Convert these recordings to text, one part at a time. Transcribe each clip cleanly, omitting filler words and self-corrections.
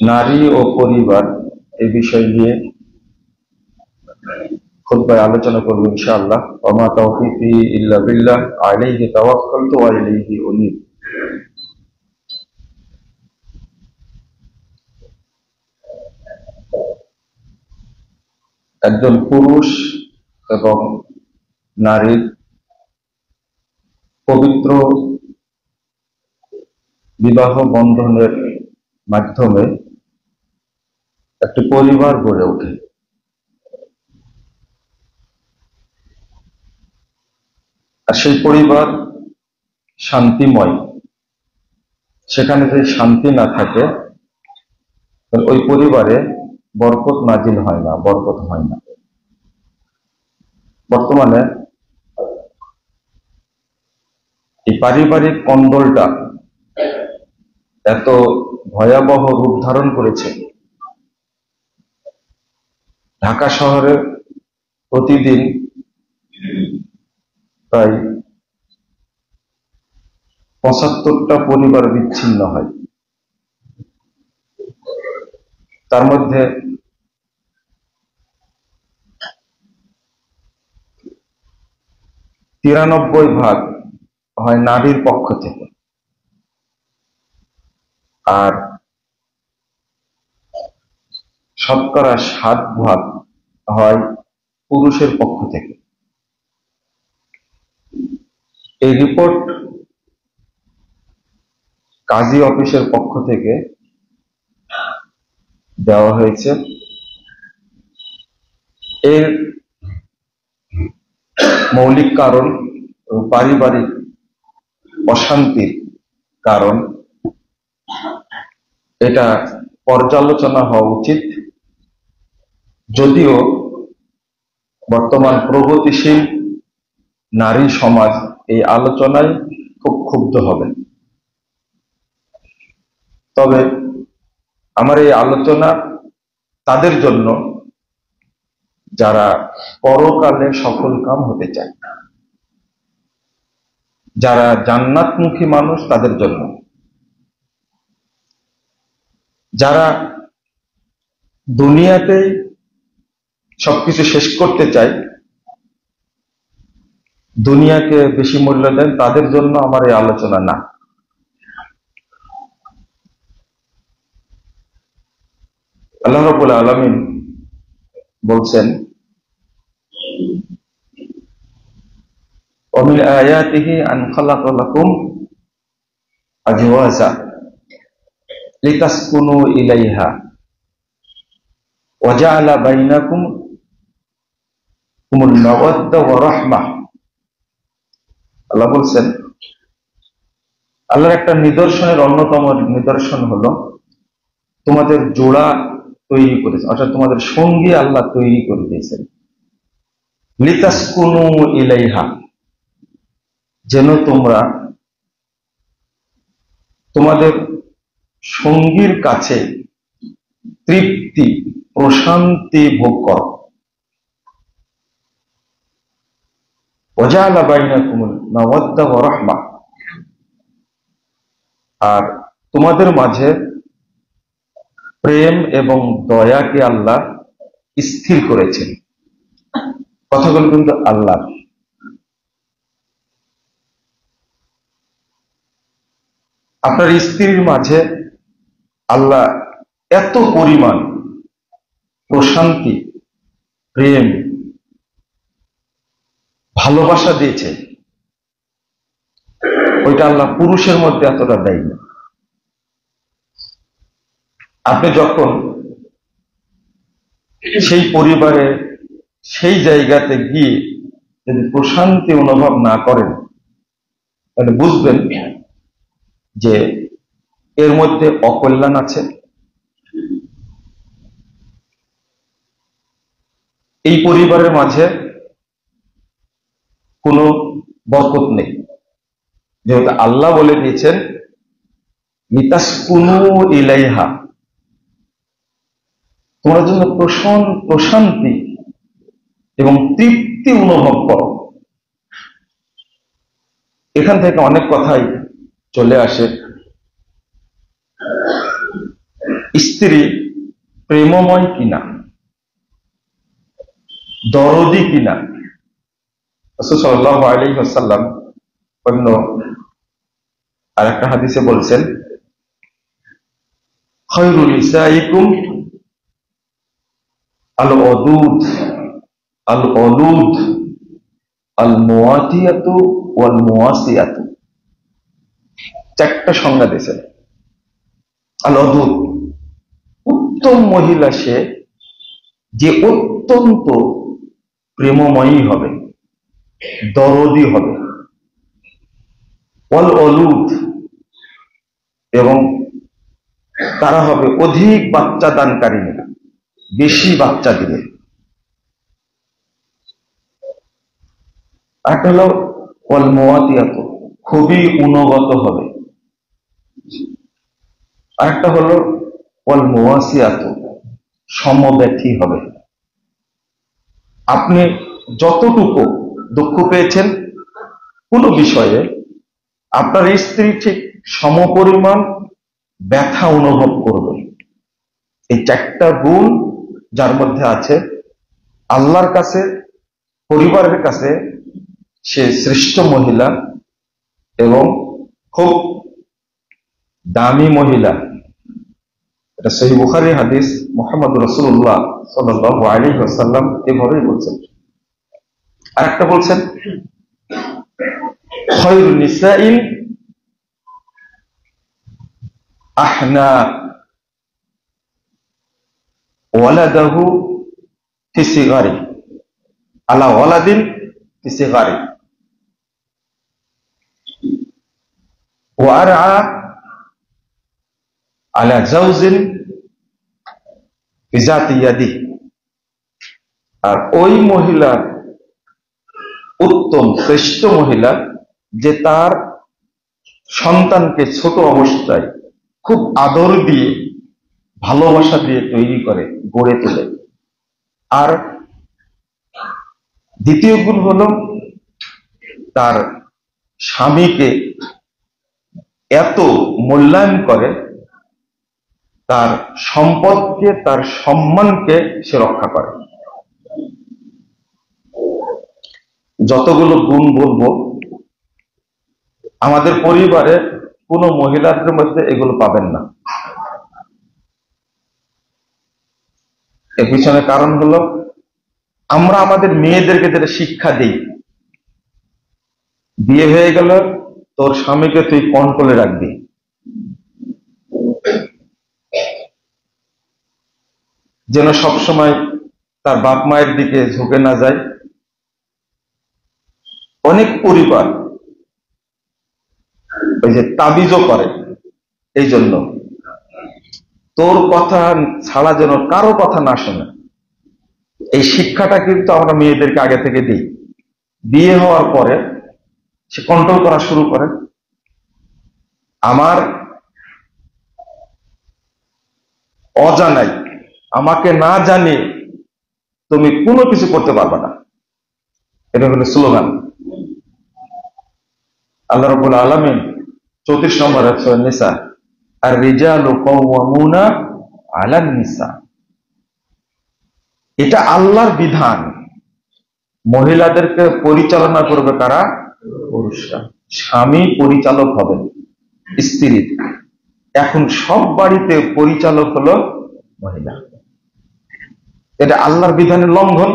নারী ও পরিবার এই বিষয় নিয়ে খুতবায় আলোচনা করব ইনশাআল্লাহ। ওয়া মা তাওফীকি ইল্লা বিল্লাহ, আলাইহি তাওয়াক্কালতু ওয়া ইলাইহি উনীব। একজন পুরুষ এবং নারীর পবিত্র বিবাহ বন্ধনের মাধ্যমে একটি পরিবার গড়ে ওঠে। আর সেই পরিবার শান্তিময়। সেখানে যদি শান্তি না থাকে, ওই পরিবারে বরকত নাজিল হয় না, বরকত হয় না। বর্তমানে এই পারিবারিক কন্দলটা এত ভয়াবহ রূপ ধারণ করেছে, ঢাকা শহরে প্রতিদিন প্রায় ৭৫টা পরিবার বিচ্ছিন্ন হয়। তার মধ্যে ৯৩% হয় নারীর পক্ষ থেকে, আর ৭% হয় পুরুষের পক্ষ থেকে। এই রিপোর্ট কাজী অফিসের পক্ষ থেকে দেওয়া হয়েছে। এর মৌলিক কারণ পারিবারিক অশান্তির কারণ, এটা পর্যালোচনা হওয়া উচিত। যদিও বর্তমান প্রগতিশীল নারী সমাজ এই আলোচনায় খুব ক্ষুব্ধ হবেন, তবে আমার এই আলোচনা তাদের জন্য যারা পরকালে সফল কাম হতে চায়, যারা জান্নাতমুখী মানুষ তাদের জন্য। যারা দুনিয়াতেই সবকিছু শেষ করতে চায়, দুনিয়াকে বেশি মূল্য দেন, তাদের জন্য আমার এই আলোচনা না। আল্লাহ রাব্বুল আলামিন বলছেন, ওয়া মিন আয়াতিহি আন খালাকা লাকুম আজওয়াজা লিতাসকুনু ইলাইহা ওয়া জাআলা বাইনাকুম মাওয়াদ্দা ওয়া রাহমাহ। আল্লাহ বলছেন, আল্লাহর একটা নিদর্শনের অন্যতম নিদর্শন হলো তোমাদের জোড়া তৈরি করেছে, অর্থাৎ তোমাদের সঙ্গী আল্লাহ তৈরি করে দিয়েছেন। লিতাসকুনু ইলাইহা, যেন তোমরা তোমাদের সঙ্গীর কাছে তৃপ্তি প্রশান্তি ভোগ করো। ওয়া জাআলা বাইনাকুম মাওয়াদ্দা ওয়া রাহমাহ, আর তোমাদের মাঝে প্রেম এবং দয়াকে আল্লাহ স্থির করেছেন। কথাগুলো কিন্তু আল্লাহ। আপনার স্ত্রীর মাঝে আল্লাহ এত পরিমাণ প্রশান্তি, প্রেম, ভালোবাসা দিয়েছে, ওইটা আল্লাহ পুরুষের মধ্যে এতটা দেয়নি। আপনি যখন সেই পরিবারে সেই জায়গাতে গিয়ে যদি প্রশান্তি অনুভব না করেন, তাহলে বুঝবেন যে এর মধ্যে অকল্যাণ আছে। এই পরিবারের মাঝে কোনো বরকত নেই, যেহেতু আল্লাহ বলে দিয়েছেন লিতাসকুনু ইলাইহা, তোমার জন্য প্রশান্তি এবং তৃপ্তি অনুভব করো। এখান থেকে অনেক কথাই চলে আসে। স্ত্রী প্রেমময় কিনা, দরদি কিনা। রাসূল সাল্লাল্লাহু আলাইহি ওয়াসাল্লাম অন্য আরেকটা হাদিসে বলছেন, খায়রুল নিসাইকুম আল ওদুদ আল অলুদ আল মুওয়াতিয়াতু ওয়াল মুওয়াসিয়াতু। চারটা সংজ্ঞা দিয়েছেন। আল ওদুদ, উত্তম মহিলা সে যে অত্যন্ত প্রেমময়ী হবে, দরদি হবে। ওয়াল অলুদ, এবং তারা হবে অধিক বাচ্চা দানকারী, বেশি বাচ্চা দিবে। আর হলো ওয়াল মুওয়াতিয়াতু, খুবই গুণগত হবে। আরেকটা হলো ওয়াল মুওয়াসিয়াতু, সমব্যথী হবে। আপনি যতটুকু দুঃখ পেয়েছেন কোন বিষয়ে, আপনার স্ত্রী ঠিক সমপরিমাণ ব্যথা অনুভব করবে। এই চারটা গুণ যার মধ্যে আছে, আল্লাহর কাছে, পরিবারের কাছে সে শ্রেষ্ঠ মহিলা এবং খুব দামি মহিলা। এটা সহিহ বুখারী হাদিস। মুহাম্মদ রাসূলুল্লাহ সাল্লাল্লাহু আলাইহি ওয়াসাল্লাম এভাবেই বলছেন। আরেকটা বলছেন, খায়রুন নিসাইল আহনা ওয়ালাদাহু ফি সিগারি আলা ওয়ালাদিন ফি সিগারি ওয়া আরআ আলা জাওজিন ফি যাতি ইয়াদি। আর ওই মহিলা উত্তম শ্রেষ্ঠ মহিলা যে তার সন্তানকে ছোট অবস্থায় খুব আদর দিয়ে, ভালোবাসা দিয়ে তৈরি করে, গড়ে তোলে। আর দ্বিতীয় গুণ হলো তার স্বামীকে এত মূল্যায়ন করে, তার সম্পদকে, তার সম্মানকে সে রক্ষা করে। যতগুলো গুণ বলবো, আমাদের পরিবারে কোন মহিলাদের মধ্যে এগুলো পাবেন না। এর পিছনে কারণ হলো, আমরা আমাদের মেয়েদেরকে যেটা শিক্ষা দিই, বিয়ে হয়ে গেল তোর স্বামীকে তুই কন্ট্রোলে রাখবি, যেন সবসময় তার বাপ মায়ের দিকে ঝুঁকে না যায়। অনেক পরিবার ওই যে তাবিজও করে, এই জন্য তোর কথা ছাড়া যেন কারো কথা না শোনে। এই শিক্ষাটা কিন্তু আমরা মেয়েদেরকে আগে থেকে দিই। বিয়ে হওয়ার পরে সে কন্ট্রোল করা শুরু করে। আমার অজানাই, আমাকে না জানিয়ে তুমি কোনো কিছু করতে পারবে না, এটা হলো স্লোগান। আল্লাহ রাব্বুল আলামিন 34 নম্বর সূরা নিসা, আর রিজালু কাওয়ামুনা আলান নিসা, এটা আল্লাহর বিধান। মহিলাদেরকে পরিচালনা করবে কারা? পুরুষরা। স্বামী পরিচালক হবে স্ত্রীর। এখন সব বাড়িতে পরিচালক হলো মহিলা। এটা আল্লাহর বিধানের লঙ্ঘন,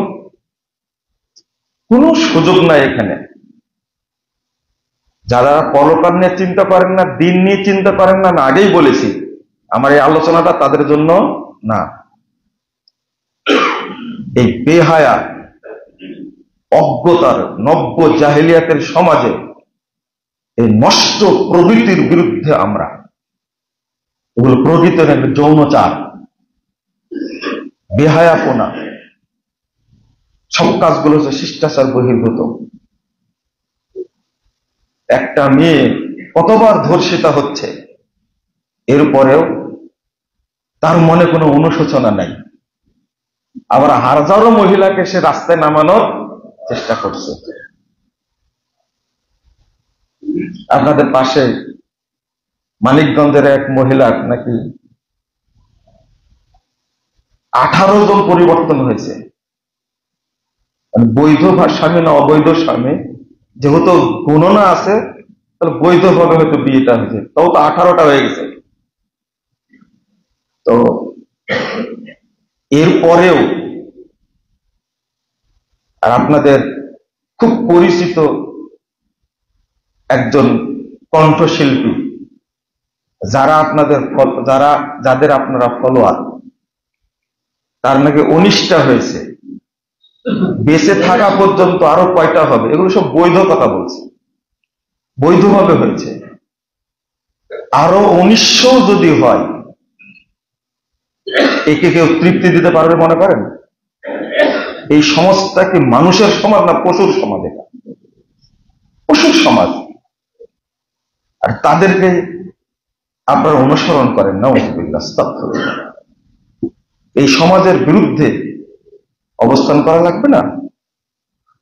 কোনো সুযোগ নাই এখানে। যারা পরকাল নিয়ে চিন্তা করেন না, দিন নিয়ে চিন্তা করেন না, আগেই বলেছি আমার এই আলোচনাটা তাদের জন্য না। এই বেহায়া অজ্ঞতার নব্য জাহেলিয়াতের সমাজে এই নষ্ট প্রবৃত্তির বিরুদ্ধে আমরা, এগুলো প্রকৃত যৌনচার, বেহায়াপনা, সব কাজগুলো হচ্ছে শিষ্টাচার বহির্ভূত। একটা মেয়ে কতবার ধর্ষিতা হচ্ছে, এরপরেও তার মনে কোনো অনুশোচনা নাই। আবার হাজারো মহিলাকে সে রাস্তায় নামানোর চেষ্টা করছে। আপনাদের পাশে মানিকগঞ্জের এক মহিলা নাকি 18 জন পরিবর্তন হয়েছে। বৈধ স্বামী না অবৈধ স্বামী, যেহেতু গণনা আছে, তাহলে বৈধভাবে হয়তো বিয়েটা হয়েছে, তাও তো 18টা হয়ে গেছে। তো এরপরেও আর আপনাদের খুব পরিচিত একজন কণ্ঠশিল্পী, যাদের আপনারা ফলোয়ার, তার নাকি 19টা হয়েছে, বেঁচে থাকা পর্যন্ত আরো কয়টা হবে, এগুলো সব বৈধ কথা বলছে, বৈধভাবে হয়েছে। আরো 1900 যদি হয়, একে কেউ তৃপ্তি দিতে পারবে মনে করেন? এই সমাজটা কি মানুষের সমাজ না পশুর সমাজ? এটা পশুর সমাজ। আর তাদেরকে আপনারা অনুসরণ করেন না। এই সমাজের বিরুদ্ধে অবস্থান করা লাগবে না?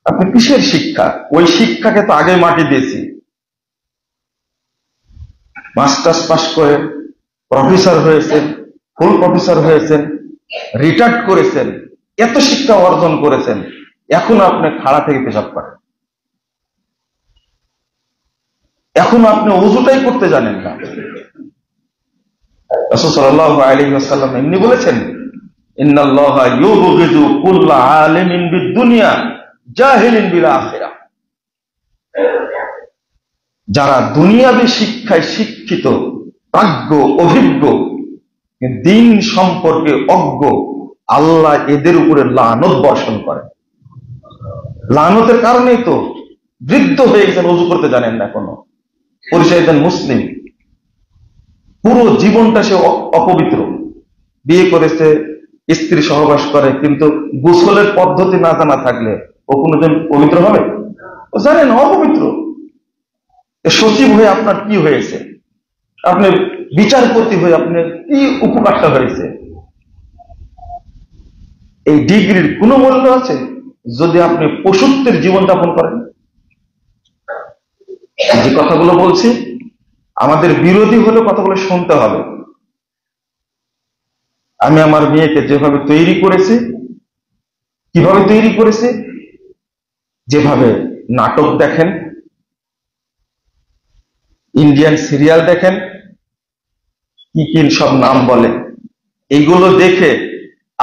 আপনি কিসের শিক্ষা? ওই শিক্ষাকে তো আগে মাটি দিয়েছি। মাস্টার্স পাস করে প্রফেসর হয়েছেন, ফুল প্রফেসর হয়েছেন, রিটায়ার্ড করেছেন, এত শিক্ষা অর্জন করেছেন, এখন আপনি খাড়া থেকে পেশাব করেন, এখন আপনি ওযুটাই করতে জানেন না। রাসূল সাল্লাল্লাহু আলাইহি ওয়াসাল্লাম এমনি বলেছেন, ইন্নাল্লাহা ইউবগিযু কুল্লা আলিমিন বিদ-দুনিয়া জাহিলিন বিল আখিরাহ। যারা দুনিয়াবী শিক্ষায় শিক্ষিত, প্রাজ্ঞ, অভিজ্ঞ, দিন সম্পর্কে অজ্ঞ, আল্লাহ এদের উপরে লানত বর্ষণ করেন। লানতের কারণেই তো বৃদ্ধ হয়ে গেছেন, ওযু করতে জানেন না, কোনো পরিচয় দেন মুসলিম, পুরো জীবনটা সে অপবিত্র, বিয়ে করেছে, স্ত্রী সহবাস করে, কিন্তু গোসলের পদ্ধতি না জানা থাকলে ও কোনোদিন পবিত্র হবে? ও জানেন অপবিত্র। সচিব হয়ে আপনার কি হয়েছে? আপনি বিচারপতি হয়ে আপনি কি উপকারটা হয়েছে? এই ডিগ্রির কোনো মূল্য আছে যদি আপনি পশুত্বের জীবনযাপন করেন? যে কথাগুলো বলছি, আমাদের বিরোধী হলে কথাগুলো শুনতে হবে। আমি আমার মেয়েকে যেভাবে তৈরি করেছি, কিভাবে তৈরি করেছি, যেভাবে নাটক দেখেন, ইন্ডিয়ান সিরিয়াল দেখেন, কি কি সব নাম বলে, এইগুলো দেখে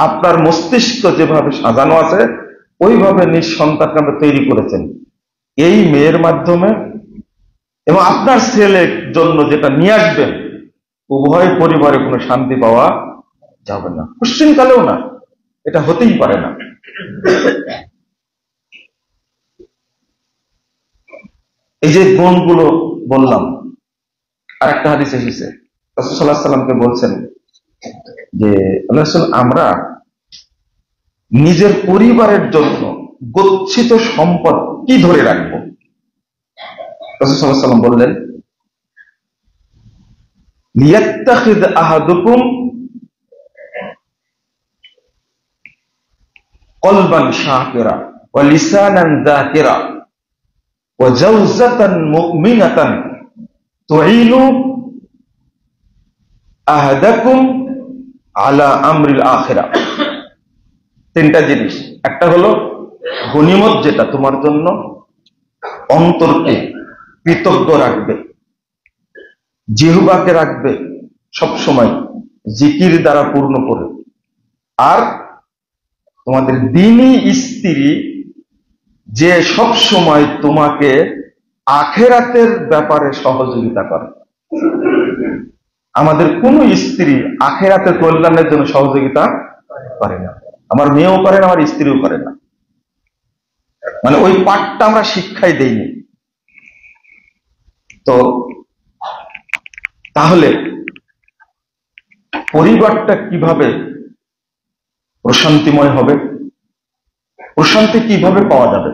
আপনার মস্তিষ্ক যেভাবে সাজানো আছে, ওইভাবে নিজ সন্তানকে আমরা তৈরি করেছেন। এই মেয়ের মাধ্যমে এবং আপনার ছেলের জন্য যেটা নিয়ে আসবেন, উভয় পরিবারে কোনো শান্তি পাওয়া যাবে না, পশ্চিমকালেও না, এটা হতেই পারে না। এই যে গুণগুলো বললাম, আর একটা হাদিস এসেছে, রাসূল সাল্লাল্লাহু আলাইহি ওয়াসাল্লামকে বলছেন যে আমরা নিজের পরিবারের জন্য গচ্ছিত সম্পদ কি ধরে রাখবো? রাসূল সাল্লাল্লাহু আলাইহি ওয়াসাল্লাম বললেন, লিয়াত্তাখিয আহাদুকুম কলবান শাকিরা ওয়া লিসানান যাকিরা ওয়া জাওজাতান মুমিনাতান তুঈনু আহাদাকুম আলা আমরিল আখিরা। তিনটা জিনিস। একটা হলো গনিমত, যেটা তোমার জন্য অন্তরকে কৃতজ্ঞ রাখবে, জিহ্বাকে রাখবে সব সময় জিকির দ্বারা পূর্ণ করে। আর তোমাদের দ্বীনী স্ত্রী যে সব সময় তোমাকে আখিরাতের ব্যাপারে সহযোগিতা করে। আমাদের কোন স্ত্রী আখিরাতের কল্যাণের জন্য সহযোগিতা করে না, আমার মেয়েও করে না, আমার স্ত্রীও করে না। মানে ওই পাঠটা আমরা শিক্ষাই দেইনি। তো তাহলে পরিবারটা কিভাবে প্রশান্তিময় হবে, প্রশান্তি কিভাবে পাওয়া যাবে?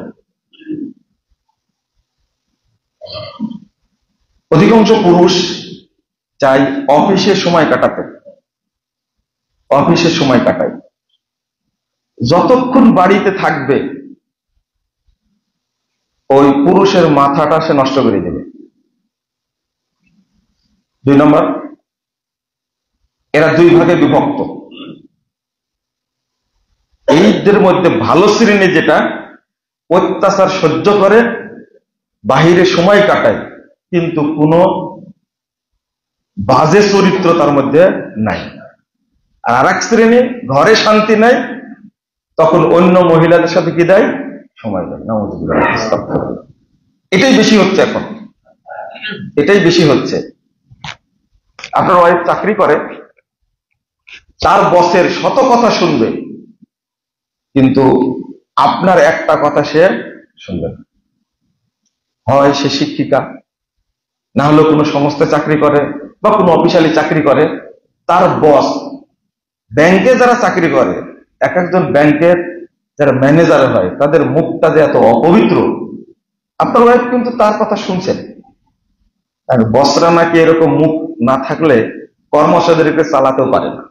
অধিকাংশ পুরুষ চাই অফিসে সময় কাটাতে, অফিসে সময় কাটায়, যতক্ষণ বাড়িতে থাকবে ওই পুরুষের মাথাটা সে নষ্ট করে দেবে। 2 নম্বর, এরা 2 ভাগে বিভক্ত। এইদের মধ্যে ভালো শ্রেণী যেটা অত্যাচার সহ্য করে, বাহিরে সময় কাটায়, কিন্তু কোনো বাজে চরিত্র তার মধ্যে নাই। আর এক শ্রেণী ঘরে শান্তি নাই, তখন অন্য মহিলাদের সাথে কি দেয়, সময় দেয়। নাউযুবিল্লাহ। এটাই বেশি হচ্ছে এখন, এটাই বেশি হচ্ছে। আপনার ওয়াইফ চাকরি করে, তার বসের শত কথা শুনবে, কিন্তু আপনার একটা কথা সে শুনবে না। হয় সে শিক্ষিকা, না হলে কোনো সংস্থায় চাকরি করে বা কোনো অফিসিয়ালি চাকরি করে, তার বস, ব্যাংকে যারা চাকরি করে, এক একজন ব্যাংকের যারা ম্যানেজার হয়, তাদের মুখটা যে এত অপবিত্র, আপনার ওয়াইফ কিন্তু তার কথা শুনছেন। আর বসরা নাকি এরকম মুখ না থাকলে কর্মচারীদেরকে চালাতেও পারে না।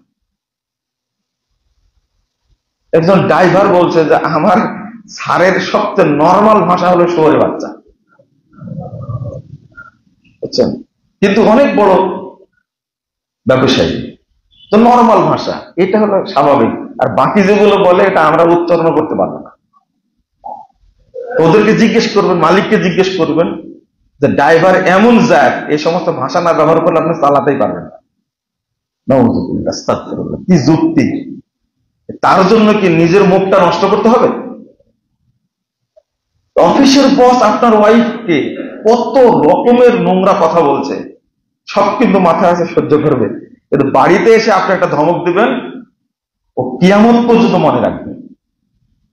একজন ড্রাইভার বলছে যে আমার স্যারের সবচেয়ে নর্মাল ভাষা হলো শুয়োরের বাচ্চা, বুঝছেন? কিন্তু অনেক বড় ব্যবসায়ী, তো নর্মাল ভাষা এটা হলো স্বাভাবিক। আর বাকি যেগুলো বলে এটা আমরা উচ্চারণ করতে পারবো না। ওদেরকে জিজ্ঞেস করবেন, মালিককে জিজ্ঞেস করবেন যে ড্রাইভার এমন যায় এই সমস্ত ভাষা না ব্যবহার করলে আপনি চালাতেই পারবেন না। নাউযুবিল্লাহ, আস্তাগফিরুল্লাহ। কি যুক্তি! তার জন্য কি নিজের মুখটা নষ্ট করতে হবে? অফিসের বস আপনার ওয়াইফকে কত রকমের নোংরা কথা বলছে, সব কিন্তু মাথায় আছে, সহ্য করবে। কিন্তু বাড়িতে এসে আপনি একটা ধমক দিবেন, ও কিয়ামত পর্যন্ত মনে রাখবে।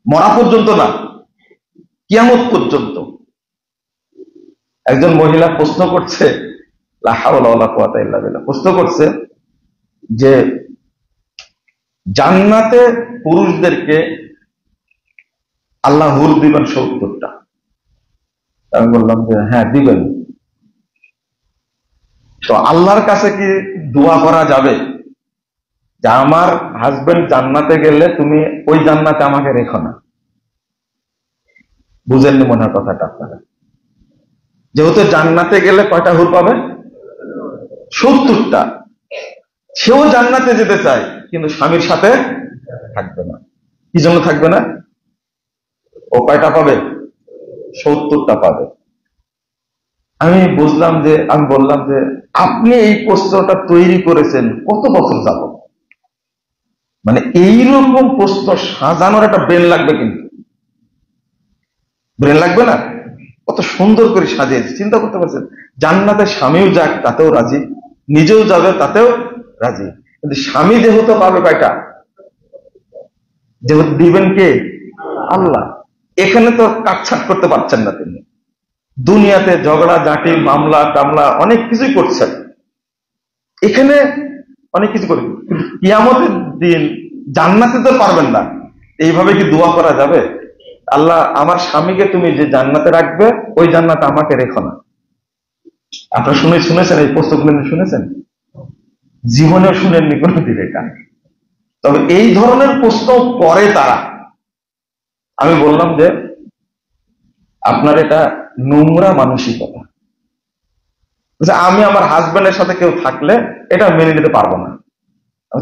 মরা পর্যন্ত না, কিয়ামত পর্যন্ত। একজন মহিলা প্রশ্ন করছে, লা হাওলা ওয়ালা কুওয়াতা ইল্লা বিল্লাহ, প্রশ্ন করছে যে জান্নাতে পুরুষদেরকে আল্লাহ হুর দিবেন 70টা। আমি বললাম যে হ্যাঁ দিবেন। তো আল্লাহর কাছে কি দোয়া করা যাবে যে আমার হাজবেন্ড জান্নাতে গেলে তুমি ওই জান্নাতে আমাকে রেখো না? বুঝেননি মনে হয় কথাটা আপনারা? যেহেতু জান্নাতে গেলে কয়টা হুর পাবে? 70টা। সেও জান্নাতে যেতে চায়, কিন্তু স্বামীর সাথে থাকবে না। কি জন্য থাকবে না? ও কয়টা পাবে? 70টা পাবে। আমি বললাম যে আপনি এই প্রশ্নটা তৈরি করেছেন কত বছর যাবত? মানে এইরকম প্রশ্ন সাজানোর একটা ব্রেন লাগবে, কিন্তু ব্রেন লাগবে না? কত সুন্দর করে সাজিয়েছে, চিন্তা করতে পারছেন? জান্নাতে স্বামীও যাক তাতেও রাজি, নিজেও যাবে তাতেও রাজি, কিন্তু স্বামী যেহেতু পাবে কয়টা? যেহেতু দিবেন কে? আল্লাহ। এখানে তো কাটছাট করতে পারছেন না তিনি। দুনিয়াতে ঝগড়া ঝাঁটি, মামলা টামলা অনেক কিছুই করছেন, এখানে অনেক কিছু করে, কিন্তু কিয়ামতের দিন জান্নাতে তো পারবেন না। এইভাবে কি দোয়া করা যাবে? আল্লাহ আমার স্বামীকে তুমি যে জান্নাতে রাখবে ওই জান্নাতে আমাকে রেখো না। আপনারা শুনেছেন এই প্রশ্নগুলো? শুনেছেন? জীবনে শুনেননি কোনোদিন এটা। তবে এই ধরনের প্রশ্ন করে তারা। আমি বললাম যে আপনার এটা নোংরা মানসিকতা। আমি আমার হাজবেন্ডের সাথে কেউ থাকলে এটা মেনে নিতে পারবো না।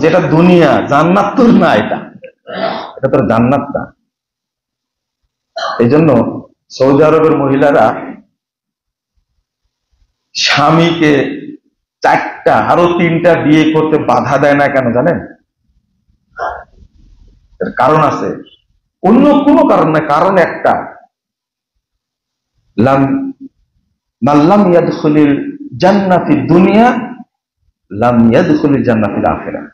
এটা দুনিয়া, জান্নাত তো না, এটা তোর জান্নাত না। এই জন্য সৌদি আরবের মহিলারা স্বামীকে 4টা আরো 3টা বিয়ে করতে বাধা দেয় না কেন জানেন? এর কারণ আছে, অন্য কোনো কারণ না, কারণ একটা, লাম ইয়াদখুলিল জান্নাতিদ দুনিয়া লাম ইয়াদখুলিল জান্নাতিল আখিরাহ।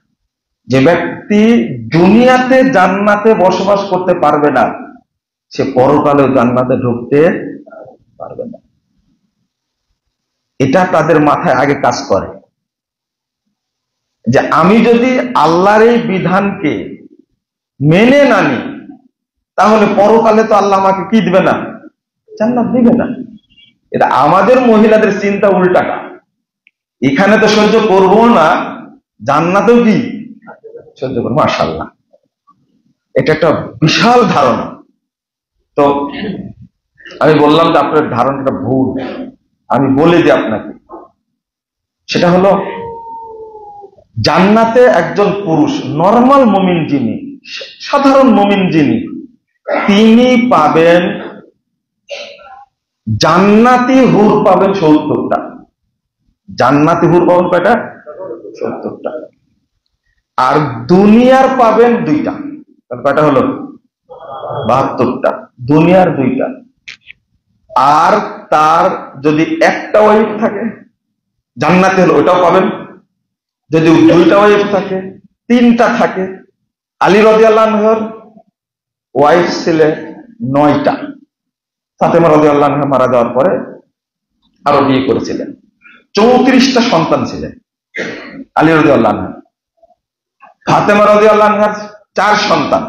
যে ব্যক্তি দুনিয়াতে জান্নাতে বসবাস করতে পারবে না, সে পরকালেও জান্নাতে ঢুকতে পারবে না। এটা তাদের মাথায় আগে কাজ করে যে আমি যদি আল্লাহর এই বিধানকে মেনে না নিই, তাহলে পরকালে তো আল্লাহ আমাকে কি দিবে না? জান্নাত দিবে না। এটা আমাদের মহিলাদের চিন্তা উল্টাটা। এখানে তো সহ্য করবো না, জান্নাতেও কি সহ্য করবো? মাশাআল্লাহ, এটা একটা বিশাল ধারণা। তো আমি বললাম যে আপনার ধারণাটা ভুল। আমি বলে দিই আপনাকে, সেটা হলো জান্নাতে একজন পুরুষ নরমাল মুমিন যিনি, সাধারণ মুমিন যিনি, তিনি পাবেন জান্নাতি হুর পাবেন 70টা। জান্নাতি হুর পাবেন কয়টা? 70টা। আর দুনিয়ার পাবেন 2টা। কয়টা হলো? 72টা। দুনিয়ার 2টা। আর তার যদি একটা ওয়াইফ থাকে, জান্নাতে হলো, ওটাও পাবেন। যদি 2টা ওয়াইফ থাকে, 3টা থাকে। আলী রাদিয়াল্লাহু আনহুর ওয়াইফ ছিলেন 9টা। ফাতেমা রাদিয়াল্লাহু আনহা মারা যাওয়ার পরে আরো বিয়ে করেছিলেন। 34টা সন্তান ছিলেন আলী রাদিয়াল্লাহু আনহু। ফাতেমা রাদিয়াল্লাহু আনহার 4 সন্তান।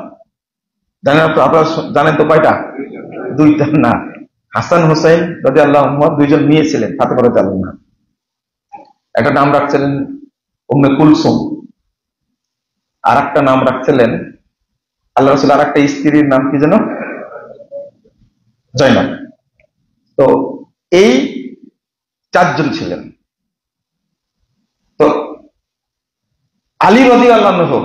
জানেন আপনারা? জানেন তো কয়টা? 2টা না। হাসান হোসেন রাদিয়াল্লাহু আনহু 2জন মেয়ে ছিলেন ফাতেমা রাদিয়াল্লাহু আনহা। একটা নাম রাখছিলেন উম্মে কুলসুম, আর একটা নাম রাখছিলেন আল্লাহ রাসূল আর একটা স্ত্রীর নাম কি যেন? জয়নাব। তো এই 4 জন ছিলেন। তো আলী রাদিয়াল্লাহু আনহু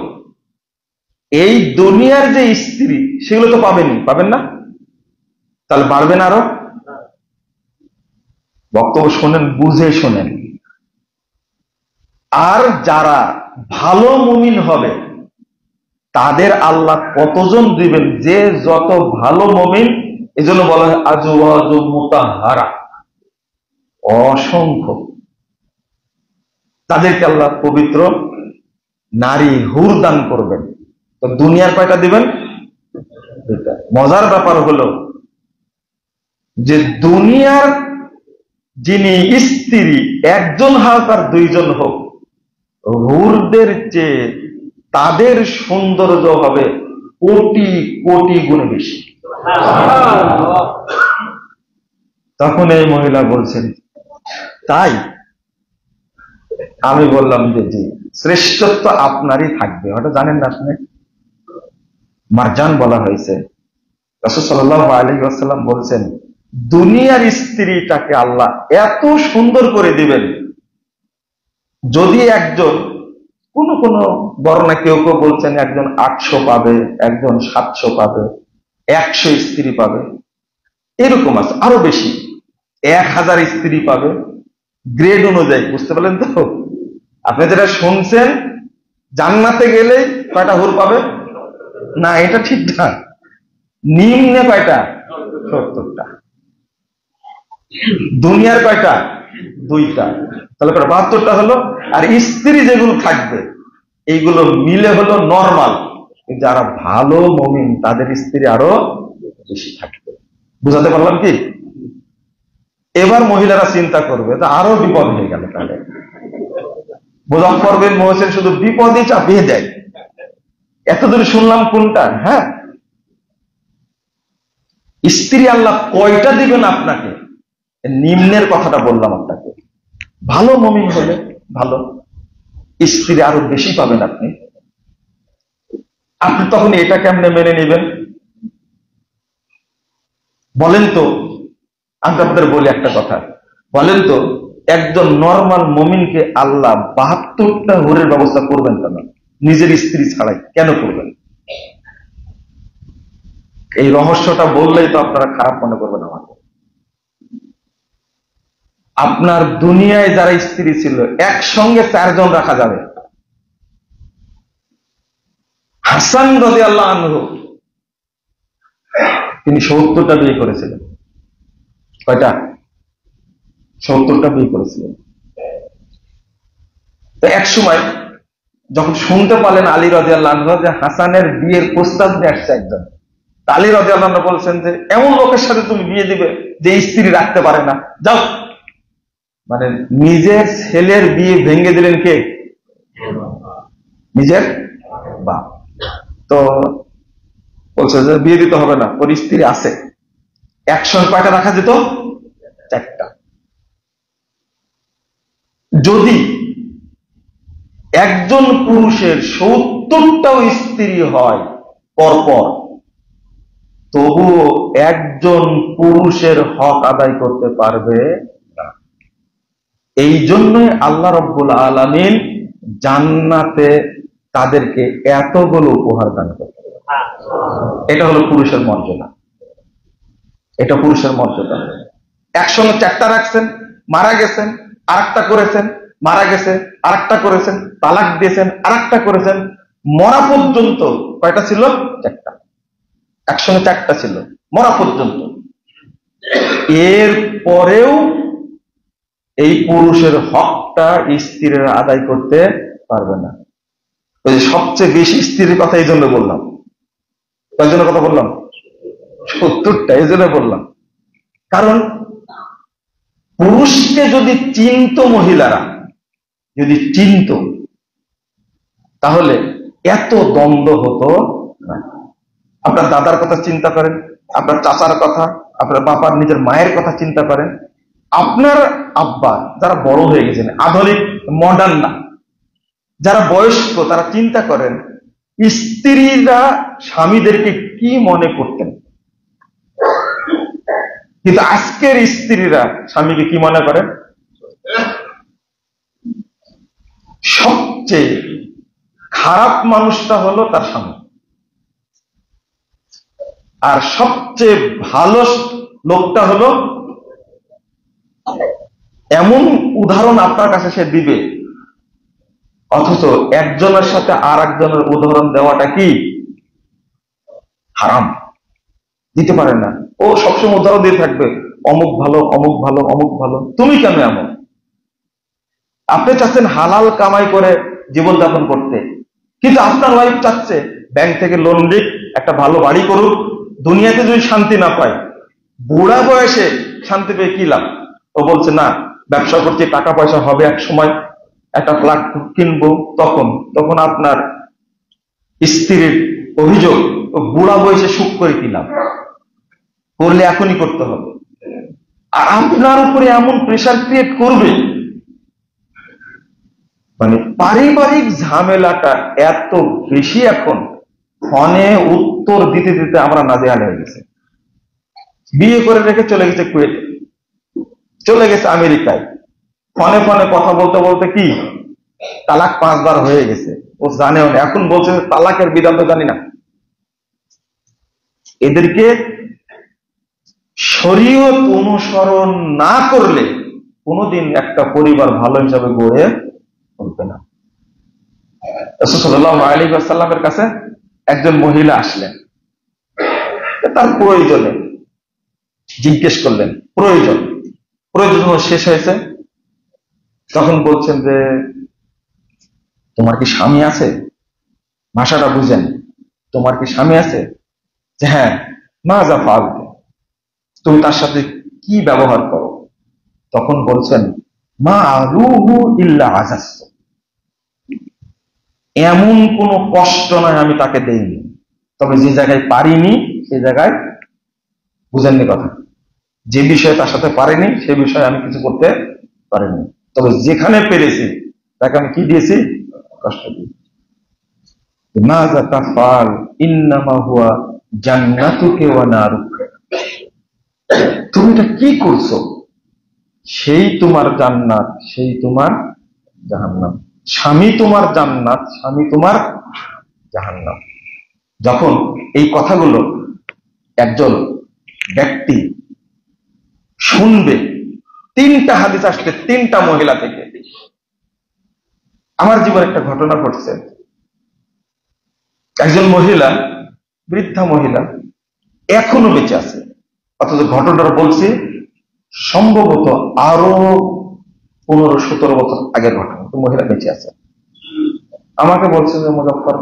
এই দুনিয়ার যে স্ত্রী, সেগুলো তো পাবেন না? তাহলে বাড়বেন আরো। বক্তব্য শোনেন, বুঝে শোনেন। আর যারা ভালো মুমিন হবে তাদের আল্লাহ কতজন দিবেন? যে যত ভালো মুমিন, এজন্য বলা হয় আজওয়াজু মুতাহহারা, অসংখ্য। তাদেরকে আল্লাহ পবিত্র নারী হুর দান করবেন। তো দুনিয়ার কয়টা দিবেন? 2টা। মজার ব্যাপার হলো যে দুনিয়ার যিনি স্ত্রী, একজন হোক আর 2জন হোক, হুরদের চেয়ে তাদের সৌন্দর্য হবে কোটি কোটি গুণে বেশি। তখন এই মহিলা বলছেন, তাই? আমি বললাম যে জি, শ্রেষ্ঠত্ব আপনারই থাকবে। ওটা জানেন না আপনি? মারজান বলা হয়েছে। রাসূল সাল্লাল্লাহু আলাইহি ওয়াসাল্লাম বলছেন, দুনিয়ার স্ত্রীটাকে আল্লাহ এত সুন্দর করে দিবেন, যদি একজন, কোন বর্ণনা কেউ কেউ বলছেন একজন 800 পাবে, একজন 700 পাবে, 100 স্ত্রী পাবে, এরকম আছে, আরো বেশি 1000 স্ত্রী পাবে। গ্রেড অনুযায়ী, বুঝতে পারলেন তো? আপনি যেটা শুনছেন, জান্নাতে গেলে কয়টা হুর পাবে না, এটা ঠিক না। নিম্নে কয়টা? 70টা। দুনিয়ার কয়টা? 2টা। তাহলে 72টা হলো। আর স্ত্রী যেগুলো থাকবে এইগুলো মিলে হলো নরমাল। যারা ভালো মুমিন তাদের স্ত্রী আরো বেশি থাকবে। বুঝাতে পারলাম কি? এবার মহিলারা চিন্তা করবে, তা আরো বিপদ হয়ে গেল। তাহলে মুজাফফর বিন মুহসিন শুধু বিপদই চাপিয়ে দেয়। এতদূর শুনলাম কোনটা? হ্যাঁ, স্ত্রী আল্লাহ কয়টা দিবেন আপনাকে, নিম্নের কথাটা বললাম আপনাকে। ভালো মুমিন হলে ভালো, স্ত্রী আরো বেশি পাবেন আপনি। আপনি তখন এটা কেমনে মেনে নেবেন বলেন তো? আমি আপনাদের বলি একটা কথা, বলেন তো, একজন নরমাল মুমিনকে আল্লাহ 72টা হুরের ব্যবস্থা করবেন কেন? নিজের স্ত্রী ছাড়াই কেন করবেন? এই রহস্যটা বললেই তো আপনারা খারাপ মনে করবেন আমাকে। আপনার দুনিয়ায় যারা স্ত্রী ছিল একসঙ্গে 4 জন রাখা যাবে। হাসান রাদিয়াল্লাহু আনহু তিনি 70টা বিয়ে করেছিলেন। কয়টা? 70টা বিয়ে করেছিলেন। তো এক সময় যখন শুনতে পারলেন আলী রাদিয়াল্লাহু আনহু যে হাসানের বিয়ের প্রস্তাব নিয়ে আসছে একজন, আলী রাদিয়াল্লাহু আনহু বলছেন যে এমন লোকের সাথে তুমি বিয়ে দিবে যে স্ত্রী রাখতে পারে না, যাও। মানে নিজের ছেলের বিয়ে ভেঙে দিলেন কে? নিজের বাপ। তো বলছে যে বিয়ে দিতে হবে না, ওর স্ত্রী আছে। একসঙ্গে কয়টা রাখা যেত? 4টা। যদি একজন পুরুষের 70টাও স্ত্রী হয় পরপর, তবুও একজন পুরুষের হক আদায় করতে পারবে না। এই জন্যই আল্লাহ রাব্বুল আলামিন জান্নাতে তাদেরকে এতগুলো উপহার দান করবে। এটা হলো পুরুষের মর্যাদা, এটা পুরুষের মর্যাদা। একসঙ্গে চারটা রাখছেন, মারা গেছেন, আরেকটা করেছেন, মারা গেছে, আরেকটা করেছেন, তালাক দিয়েছেন, আরেকটা করেছেন, মরা পর্যন্ত কয়টা ছিল? চারটা। একসঙ্গে চারটা ছিল মরা পর্যন্ত। এর পরেও এই পুরুষের হকটা স্ত্রীরা আদায় করতে পারবে না। ওই যে সবচেয়ে বেশি স্ত্রীর কথা এই জন্য বললাম। তার জন্য কথা বললাম 70টা, এই জন্য বললাম। কারণ পুরুষকে যদি চিনত, মহিলারা যদি চিনত, তাহলে এত দ্বন্দ্ব হতো না। আপনার দাদার কথা চিন্তা করেন, আপনার চাচার কথা, আপনার বাবার নিজের মায়ের কথা চিন্তা করেন। আপনার আব্বা যারা বড় হয়ে গেছেন, আধুনিক মডার্ন না, যারা বয়স্ক, তারা চিন্তা করেন স্ত্রীরা স্বামীদেরকে কি মনে করতেন। কিন্তু আজকের স্ত্রীরা স্বামীকে কি মনে করেন? সবচেয়ে খারাপ মানুষটা হলো তার স্বামী, আর সবচেয়ে ভালো লোকটা হলো, এমন উদাহরণ আপনার কাছে সে দিবে, অথচ একজনের সাথে আর একজনের উদাহরণ দেওয়াটা কি হারাম, দিতে পারে না। ও সবসময় উদাহরণ দিয়ে থাকবে, অমুক ভালো, অমুক ভালো, অমুক ভালো। তুমি কেন এমন? আপনি চাচ্ছেন হালাল কামাই করে জীবনযাপন করতে, কিন্তু আপনার ওয়াইফ চাচ্ছে ব্যাংক থেকে লোন নিক, একটা ভালো বাড়ি করুক, দুনিয়াতে যদি শান্তি না পায়, বুড়া বয়সে শান্তি পেয়ে কি লাভ? ও বলছে না, ব্যবসা করতে টাকা পয়সা হবে, এক সময় একটা ফ্ল্যাট কিনবো, তখন তখন আপনার স্ত্রীর অভিযোগ, ও বুড়া বয়সে সুখ করে কি লাভ, করলে এখনই করতে হবে। আর আপনার উপরে এমন প্রেশার ক্রিয়েট করবে, মানে পারিবারিক ঝামেলাটা এত বেশি এখন, ফোনে উত্তর দিতে দিতে আমরা নাজেহাল হয়ে গেছে। বিয়ে করে রেখে চলে গেছে কুয়েতে, চলে গেছে আমেরিকায়, ফোনে ফোনে কথা বলতে বলতে কি তালাক 5 বার হয়ে গেছে। ও জানেও না, এখন বলছে তালাকের বিধান তো জানি না। এদেরকে শরীয়ত অনুসরণ না করলে কোনোদিন একটা পরিবার ভালো হিসাবে গড়ে উঠবে না। রাসূল সাল্লাল্লাহু আলাইহি ওয়াসাল্লামের কাছে একজন মহিলা আসলেন, তার প্রয়োজনে জিজ্ঞেস করলেন, প্রয়োজন শেষ হয়েছে, তখন বলছেন যে তোমার কি স্বামী আছে? ভাষাটা বুঝেন, তোমার কি স্বামী আছে? যে হ্যাঁ। মাযা ফাআলতা, তুমি তার সাথে কি ব্যবহার করো? তখন বলছেন মা আরুহু ইল্লা আযাসতু, এমন কোন কষ্ট নয় আমি তাকে দেইনি, তবে যে জায়গায় পারিনি সেই জায়গায়, বুঝেননি কথা, যে বিষয়ে তার সাথে পারিনি সে বিষয়ে আমি কিছু করতে পারিনি, তবে যেখানে পেরেছি তাকে আমি কি দিয়েছি? কষ্ট দিয়েছি। মাযা তাফআল ইন্নামা হুয়া জান্নাতুকা ওয়া নারুকা, তুমি এটা কি করছো? সেই তোমার জান্নাত, সেই তোমার জাহান্নাম। স্বামী তোমার জান্নাত, স্বামী তোমার জাহান্নাম। যখন এই কথাগুলো একজন ব্যক্তি শুনবে, 3টা হাদিস আসছে 3টা মহিলা থেকে। আমার জীবনে একটা ঘটনা ঘটছে। একজন মহিলা, বৃদ্ধা মহিলা, এখনো বেঁচে আছে, অথচ ঘটনাটা বলছি সম্ভবত আরো 15-17 বছর আগের ঘটনা। তো মহিলা বেঁচে আছে, আমাকে বলছে যে মুজাফফর,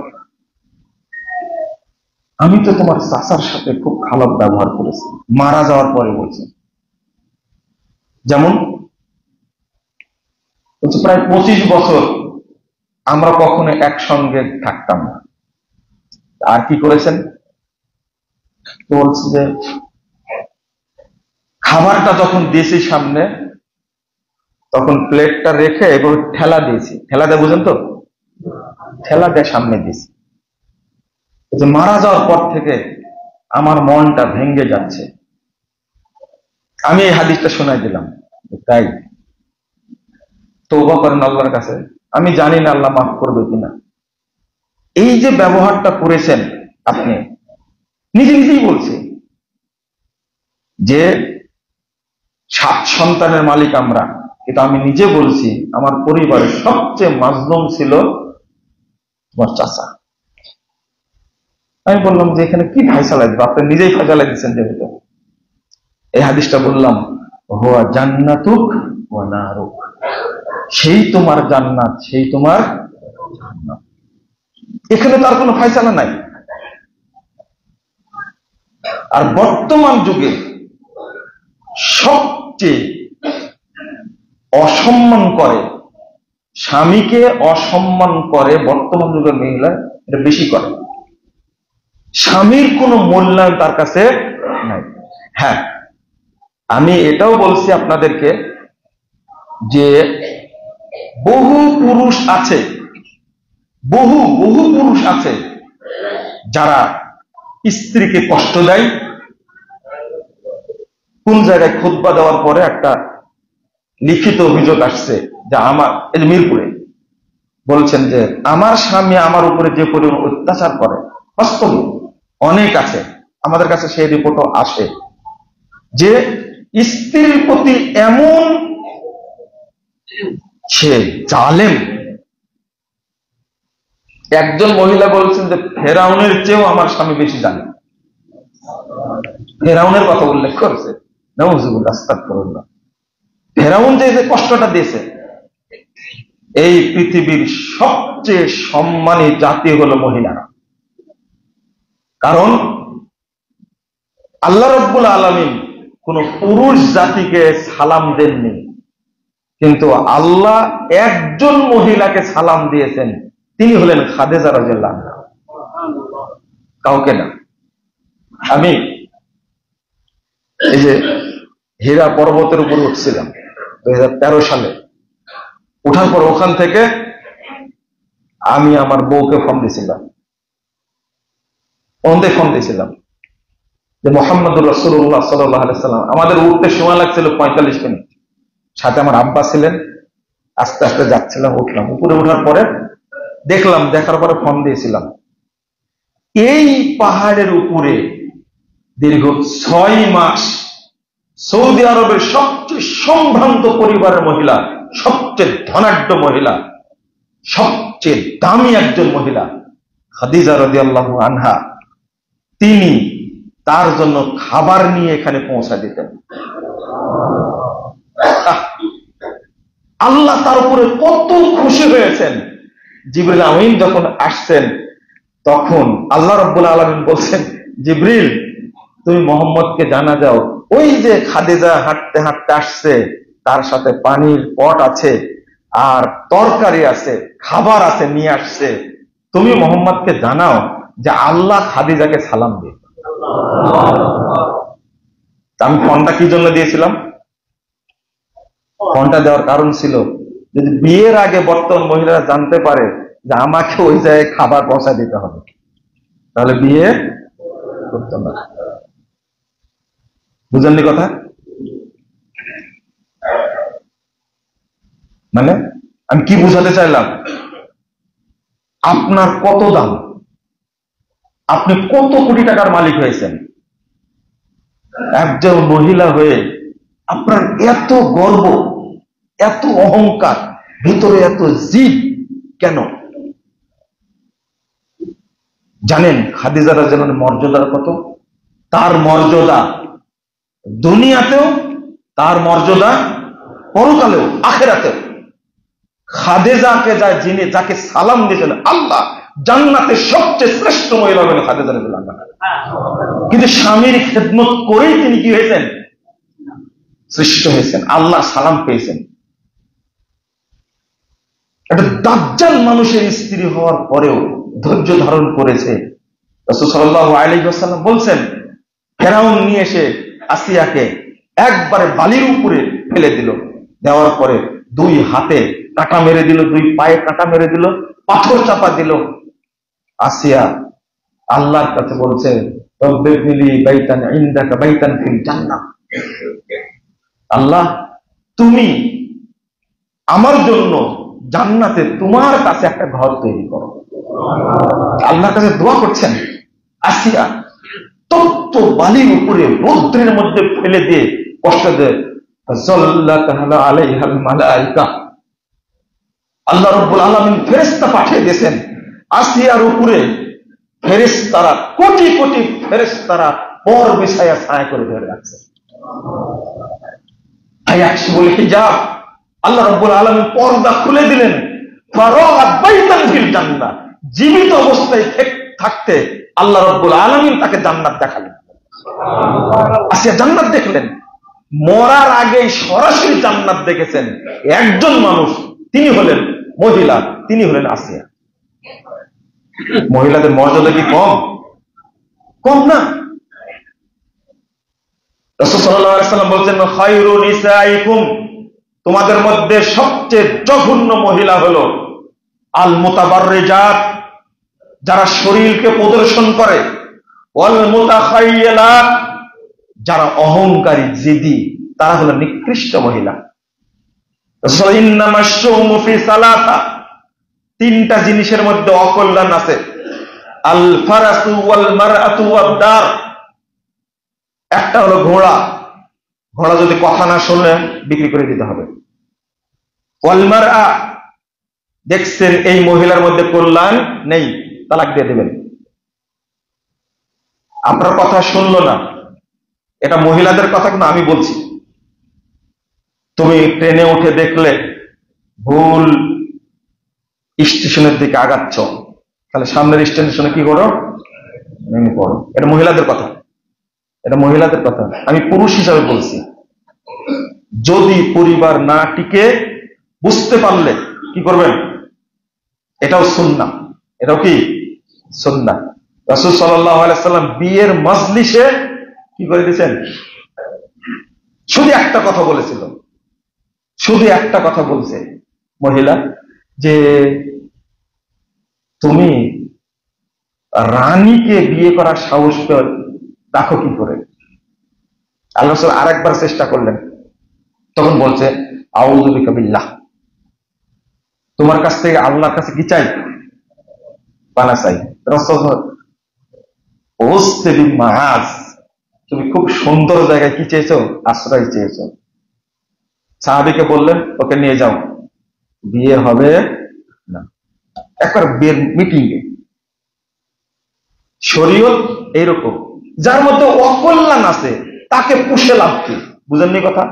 আমি তো তোমার চাচার সাথে খুব খারাপ ব্যবহার করেছি মারা যাওয়ার পরে। বলছে যেমন, প্রায় 25 বছর আমরা কখনো একসঙ্গে থাকতাম না। আর কি করেছেন? বলছে যে খাবারটা যখন দিয়েছি সামনে, তখন প্লেটটা রেখে এবং ঠেলা দিয়েছি, ঠেলা দিয়ে, বুঝেন তো, ঠেলা দিয়ে সামনে দিয়েছি। মারা যাওয়ার পর থেকে আমার মনটা ভেঙে যাচ্ছে। আমি এই হাদিসটা শোনাই দিলাম, তাই তওবা করেন আল্লাহর কাছে, আমি জানি না আল্লাহ মাফ করবে কিনা। এই যে ব্যবহারটা করেছেন আপনি, নিজে নিজেই বলছে যে 7 সন্তানের মালিক আমরা, কিন্তু আমি নিজে বলছি আমার পরিবারের সবচেয়ে মাজলুম ছিল তোমার চাচা। আমি বললাম যে এখানে কি ফায়সালা দিবে, আপনি নিজেই ফায়সালা দিচ্ছেন যেহেতু। এই হাদিসটা বললাম, হুয়া জান্নাতুক ওয়া নারুক, সেই তোমার জান্নাত, সেই তোমার জান্নাত। এখানে তার কোনো ফায়সালা নাই। আর বর্তমান যুগে সবচেয়ে অসম্মান করে, স্বামীকে অসম্মান করে বর্তমান যুগের মহিলা, এটা বেশি করে। স্বামীর কোনো মূল্যায়ন তার কাছে নাই। হ্যাঁ, আমি এটাও বলছি আপনাদেরকে যে বহু পুরুষ আছে, বহু পুরুষ আছে যারা স্ত্রীকে কষ্ট দেয়। কোন জায়গায় খুতবা দেওয়ার পরে একটা লিখিত অভিযোগ আসছে যে আমার, এই মিরপুরে বলছেন যে আমার স্বামী আমার উপরে যে পরিমাণ অত্যাচার করে, বাস্তবে অনেক আছে, আমাদের কাছে সেই রিপোর্টও আসে যে স্ত্রীর প্রতি এমন সে জালেম। একজন মহিলা বলছেন যে ফেরাউনের চেয়েও আমার স্বামী বেশি জানে। ফেরাউনের কথা উল্লেখ করেছে, নাউযুবিল্লাহ, আস্তাগফিরুল্লাহ। ফেরাউন যে কষ্টটা দিয়েছে, এই পৃথিবীর সবচেয়ে সম্মানী জাতি হলো মহিলারা। কারণ আল্লাহ রাব্বুল আলামিন কোন পুরুষ জাতিকে সালাম দেননি, কিন্তু আল্লাহ একজন মহিলাকে সালাম দিয়েছেন, তিনি হলেন খাদিজা রাদিয়াল্লাহু আনহা, কাউকে না। আমি এই যে হীরা পর্বতের উপর উঠছিলাম 2013 সালে, ওঠার পর ওখান থেকে আমি আমার বউকে ফোন দিয়েছিলাম, যে মুহাম্মদুর রাসূলুল্লাহ সাল্লাল্লাহু আলাইহি ওয়াসাল্লাম, আমাদের উঠতে সময় লাগছিল 45 মিনিট, সাথে আমার আব্বা ছিলেন, আস্তে আস্তে যাচ্ছিলাম, উঠলাম। উপরে ওঠার পরে দেখলাম, দেখার পরে ফোন দিয়েছিলাম, এই পাহাড়ের উপরে দীর্ঘ 6 মাস সৌদি আরবের সবচেয়ে সম্ভ্রান্ত পরিবারের মহিলা, সবচেয়ে ধনাঢ্য মহিলা, সবচেয়ে দামি একজন মহিলা খাদিজা রাদিয়াল্লাহু আনহা, তিনি তার জন্য খাবার নিয়ে এখানে পৌঁছা দিতেন। আল্লাহ তার উপরে কত খুশি হয়েছেন। জিবরিল আমিন যখন আসছেন, তখন আল্লাহ রাব্বুল আলামিন বলছেন, জিবরিল তুমি মোহাম্মদকে জানা যাও, ওই যে খাদিজা হাঁটতে হাঁটতে আসছে, তার সাথে পানির পট আছে আর তরকারি আছে, খাবার আছে, নিয়ে আসছে। তুমি মোহাম্মদকে জানাও যে আল্লাহ খাদিজাকে সালাম দিয়ে। আমি ফোনটা কি জন্য দিয়েছিলাম? ফোনটা দেওয়ার কারণ ছিল, যদি বিয়ের আগে বর্তমান মহিলারা জানতে পারে যে আমাকে ওই জায়গায় খাবার পৌঁছা দিতে হবে, তাহলে বিয়ে করতে না। বুঝেননি কথা? মানে আমি কি বুঝাতে চাইলাম, আপনার কত দাম, আপনি কত কোটি টাকার মালিক হয়েছেন, একজন মহিলা হয়ে আপনার এত গর্ব, এত অহংকার, ভিতরে এত জিদ কেন? জানেন খাদিজা রাদিয়াল্লাহু আনহার মর্যাদার কত? তার মর্যাদা দুনিয়াতেও, তার মর্যাদা পরকালেও, আখিরাতেও। খাদিজাকে যিনি যাকে সালাম দিয়েছেন আল্লাহ, জান্নাতের সবচেয়ে শ্রেষ্ঠ মহিলা হলেন খাদিজা রাদিয়াল্লাহু আনহা। কিন্তু স্বামীর খেদমত করেই তিনি কি হয়েছেন? শ্রেষ্ঠ হয়েছেন, আল্লাহ সালাম পেয়েছেন। একটা দাজ্জাল মানুষের স্ত্রী হওয়ার পরেও ধৈর্য ধারণ করেছে। রাসূল সাল্লাল্লাহু আলাইহি ওয়াসাল্লাম বলছেন, ফেরাউন নিয়ে এসে আসিয়াকে একবারে বালির উপরে ফেলে দিল, দেওয়ার পরে 2 হাতে কাঁটা মেরে দিল, 2 পায়ে কাঁটা মেরে দিল, পাথর চাপা দিল। আসিয়া আল্লাহর কাছে বলছে, রব্বিবনিলি বাইতান ইনদাকা বাইতান ফিল জান্নাহ, আল্লাহ তুমি আমার জন্য জান্নাতে তোমার কাছে একটা ঘর তৈরি করো। আল্লাহর কাছে দোয়া করছেন আসিয়া। তপ্ত বালির উপরে রৌদ্রের মধ্যে ফেলে দিয়ে কষ্ট দেয়। আলাইহাল মালাইকা, আল্লাহ রাব্বুল আলামিন ফেরেশতা পাঠিয়ে দিয়েছেন আসিয়ার উপরে। ফেরেশতারা কোটি কোটি ফেরেশতারা পর বিছায়া ছায়া করে ধরে রাখছে। আয়াকশিবুল হিজাব, আল্লাহ রাব্বুল আলামিন পর্দা খুলে দিলেন। ফারাগাত বাইতান ফিল জান্নাহ, জীবিত অবস্থায় থাকতে আল্লাহ রাব্বুল আলামিন তাকে জান্নাত দেখালেন। আসিয়া জান্নাত দেখলেন, মরার আগেই সরাসরি জান্নাত দেখেছেন একজন মানুষ, তিনি হলেন মহিলা, তিনি হলেন আসিয়া। মহিলাদের মর্যাদা কি কম? কম না। রাসূল সাল্লাল্লাহু আলাইহি ওয়াসাল্লাম বলছেন, খায়রু নিসাইকুম, তোমাদের মধ্যে সবচেয়ে জঘন্য মহিলা হলো আল মুতাবাররিজাত, যারা শরীরকে প্রদর্শন করে, ওয়াল মুতাখায়্যিলাত, যারা অহংকারী জেদি, তারা হলো নিকৃষ্ট মহিলা। রাসূল ইন্নামাশ শুমু ফি সালাসা, তিনটা জিনিসের মধ্যে অকল্যাণ আছে। আল ফারাসু ওয়াল মারআতু ওয়াদ দার, একটা হলো ঘোড়া, ঘোড়া যদি কথা না শুনলে বিক্রি করে দিতে হবে। ওয়াল মারআ, দেখছেন এই মহিলার মধ্যে কল্যাণ নেই, তালাক দিয়ে দেবেন। আপনার কথা শুনলো না, এটা মহিলাদের কথা কিন্তু আমি বলছি। তুমি ট্রেনে উঠে দেখলে ভুল স্টেশনের দিকে আগাচ্ছ, তাহলে সামনের স্টেশনে কি করো? নেমে পড়ো। এটা মহিলাদের কথা, এটা মহিলাদের কথা, আমি পুরুষ হিসাবে বলছি। যদি পরিবার না টিকে, বুঝতে পারলে কি করবেন? এটাও সুন্নাহ, এটাও কি সুন্নাহ। রাসূল সাল্লাল্লাহু আলাইহি ওয়াসাল্লাম বিয়ের মজলিসে কি করে দিয়েছেন? শুধু একটা কথা বলেছিল, শুধু একটা কথা বলছে মহিলা, যে তুমি রানীকে বিয়ে করার সাহস রাখো কি করে? আল্লাহ রাসূল আরেকবার চেষ্টা করলেন, তখন বলছে আউযু বিকা বিল্লাহ, তোমার কাছ থেকে আল্লাহর কাছে কি চাই? পানা চাই। তুমি খুব সুন্দর জায়গায় কি চেয়েছো? আশ্রয় চেয়েছো। সাহাবীকে বললেন, ওকে নিয়ে যাও, বিয়ে হবে না। একবার বিয়ের মিটিং এ শরীয়ত এইরকম, যার মধ্যে অকল্যাণ আছে তাকে পুষে লাভ কি? বুঝেননি কথা?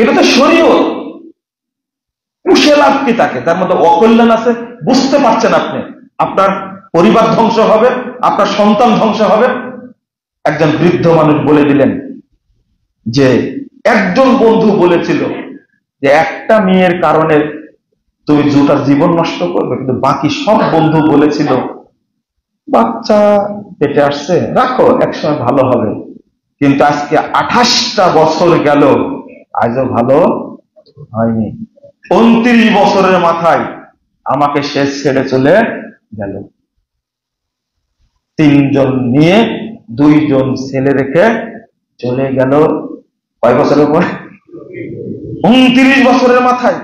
এটা তো শরীয়ত, পুষে লাভ কি তাকে? তার মধ্যে অকল্যাণ আছে, বুঝতে পারছেন আপনি, আপনার পরিবার ধ্বংস হবে, আপনার সন্তান ধ্বংস হবে। একজন বৃদ্ধ মানুষ বলে দিলেন যে একজন বন্ধু বলেছিল যে একটা মেয়ের কারণে তুমি দুটার জীবন নষ্ট করবে, কিন্তু বাকি সব বন্ধু বলেছিল বাচ্চা পেটে আসছে, রাখো, একসময় ভালো হবে। কিন্তু আজকে 28টা বছর গেল, আজও ভালো হয়নি। 29 বছরের মাথায় আমাকে শেষ ছেড়ে চলে গেল। 3 জন নিয়ে 2 জন ছেলে রেখে চলে গেল। কয় বছরের পরে? 29 বছরের মাথায়।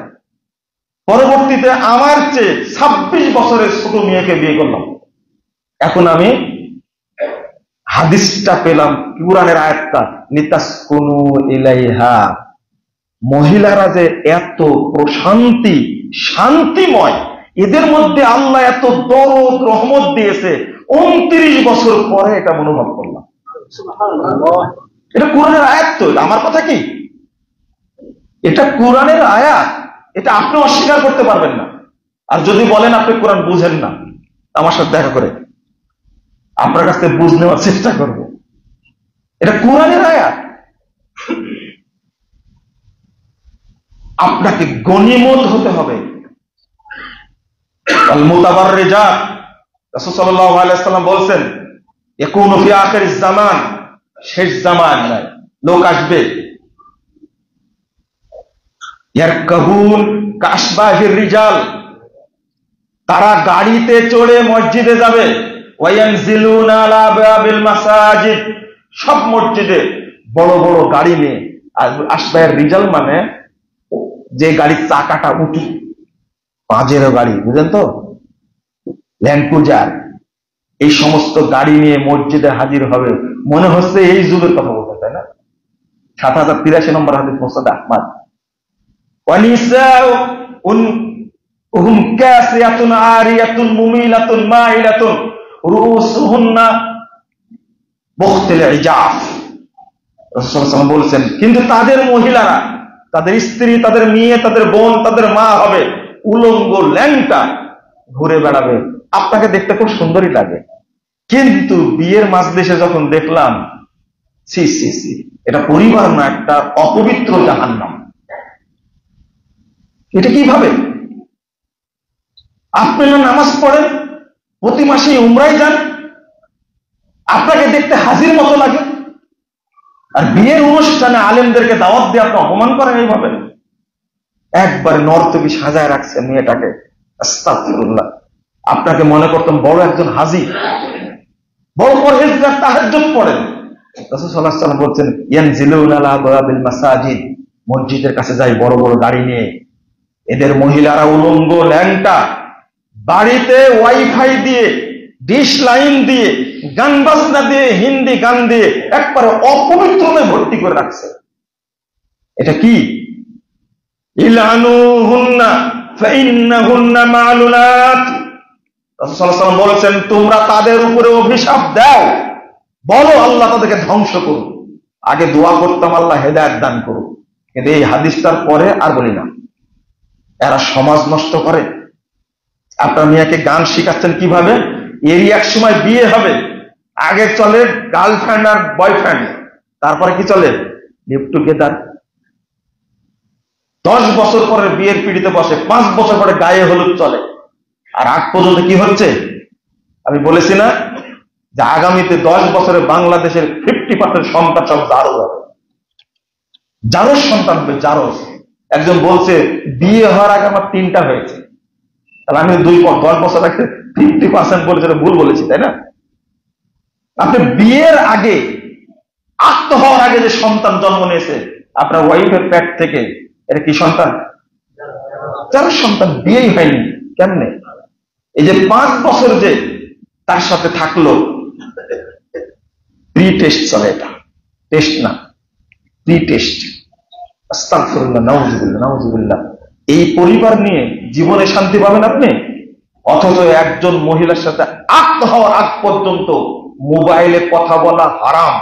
পরবর্তীতে আমার চেয়ে 26 বছরের ছোট মেয়েকে বিয়ে করলাম। এখন আমি হাদিসটা পেলাম, কুরআনের আয়াতটা, নিতাসকুনু ইলাইহা, মহিলারা যে এত প্রশান্তি, শান্তিময়, এদের মধ্যে আল্লাহ এত দরদ রহমত দিয়েছে। 29 বছর পরে এটা অনুভব করলাম। এটা কুরআনের আয়াত, তো আমার কথা কি? এটা কুরআনের আয়াত, এটা আপনি অস্বীকার করতে পারবেন না। আর যদি বলেন আপনি কোরআন বুঝেন না, আমার সাথে দেখা করে আপনার কাছ থেকে বুঝ নেওয়ার চেষ্টা করব। এটা কোরআনের আয়াত। আপনাকে গনিমত হতে হবে। আল মুতাবাররিজাত, রাসূল সাল্লাল্লাহু আলাইহি ওয়াসাল্লাম বলেন, ইয়াকুনু ফি আখিরিজ জামান, শেষ জামানায় লোক আসবে, ইয়ারকাহুন কাশবাহির রিজাল, তারা গাড়িতে চড়ে মসজিদে যাবে, ওয়ায়ানজিলুনা আলা বাবিল মাসাজিদ, সব মসজিদে বড় বড় গাড়ি নিয়ে। আর আশবাহির রিজাল মানে যে গাড়ির চাকাটা উঁচু, পাঁচেরও গাড়ি, বুঝেন তো, ল্যান্ড ক্রুজার, এই সমস্ত গাড়ি নিয়ে মসজিদে হাজির হবে, মনে হচ্ছে এই যুগের কথা বলতে, তাই না? 7083 নম্বর হাদিস মুসনাদ আহমদ। وهم كاسية عارية مميلة مائلة رؤوسهن بخت العجاف। রাসূল সাল্লাল্লাহু আলাইহি ওয়াসাল্লাম বলেছেন, কিন্তু তাদের মহিলারা, তাদের স্ত্রী, তাদের মেয়ে, তাদের বোন, তাদের মা হবে উলঙ্গ ল্যাংটা, ঘুরে বেড়াবে। আপনাকে দেখতে খুব সুন্দরই লাগে, কিন্তু বিয়ের মাজলিসে যখন দেখলাম, সি সি সি, এটা পরিবার না, একটা অপবিত্র জাহান্নাম। এটা কিভাবে? আপনি না নামাজ পড়েন, প্রতি মাসে উমরায় যান, আপনাকে দেখতে হাজির মতো লাগে, আর বিয়ের অনুষ্ঠানে আলেমদেরকে দাওয়াত দিয়ে আপনি অপমান করেন এইভাবে। একবার নর্তকী সাজায় রাখছে মেয়েটাকে, আস্তাগফিরুল্লাহ। আপনাকে মনে করতাম বড় একজন হাজী, বড় পরহেজগার, তাহাজ্জুদ পড়েন। রাসূল সাল্লাল্লাহু আলাইহি ওয়াসাল্লাম বলছেন, ইয়ানজিলুনা আলা আবওয়াবিল মাসাজিদ, মসজিদের কাছে যায় বড় বড় গাড়ি নিয়ে। এদের মহিলারা উলঙ্গ ল্যাংটা, বাড়িতে ওয়াইফাই দিয়ে, ডিশ লাইন দিয়ে, গান বাজনা দিয়ে, হিন্দি গান দিয়ে একবারে অপবিত্রতায় ভর্তি করে রাখছে। এটা কি? ইলানুহুন্না ফাইন্নাহুন্না মালুনাত। রাসূল সাল্লাল্লাহু আলাইহি ওয়াসাল্লাম বলেছেন, তোমরা তাদের উপরে অভিশাপ দাও, বলো আল্লাহ তাদেরকে ধ্বংস করুন। আগে দোয়া করতাম আল্লাহ হেদায়েত দান করুন, কিন্তু এই হাদিসটার পরে আর বলি না। এরা সমাজ নষ্ট করে। আপনার মেয়েকে গান শিখাচ্ছেন কিভাবে? এরই এক সময় বিয়ে হবে, আগে চলে গার্লফ্রেন্ড আর বয়ফ্রেন্ড, তারপরে কি চলে? Live together. 10 বছর পরে বিয়ের পিড়িতে বসে, 5 বছর পরে গায়ে হলুদ চলে, আর আগ পর্যন্ত কি হচ্ছে? আমি বলেছি না যে আগামীতে 10 বছরে বাংলাদেশের 50% সন্তান সব জারজ হবে, জারজ সন্তান হবে, জারজ। একজন বলছে বিয়ে হওয়ার আগে আমার 3টা হয়েছে, তাহলে আমি 10 বছর আগে 50% বলেছে, ভুল বলেছি, তাই না? আপনি বিয়ের আগে, আত্ম হওয়ার আগে যে সন্তান জন্ম নিয়েছে আপনার ওয়াইফের পেট থেকে, এটা কি সন্তান? জারজ সন্তান, বিয়েই হয়নি। কেমনে? এই যে 5 বছর যে তার সাথে থাকলো, প্রি টেস্ট চলে, এটা টেস্ট না, প্রি টেস্ট। আস্তাগফিরুল্লাহ, নাউযুবিল্লাহ, নাউযুবিল্লাহ। এই পরিবার নিয়ে জীবনে শান্তি পাবেন আপনি? অথচ একজন মহিলার সাথে আত্ম হওয়ার আগ পর্যন্ত মোবাইলে কথা বলা হারাম।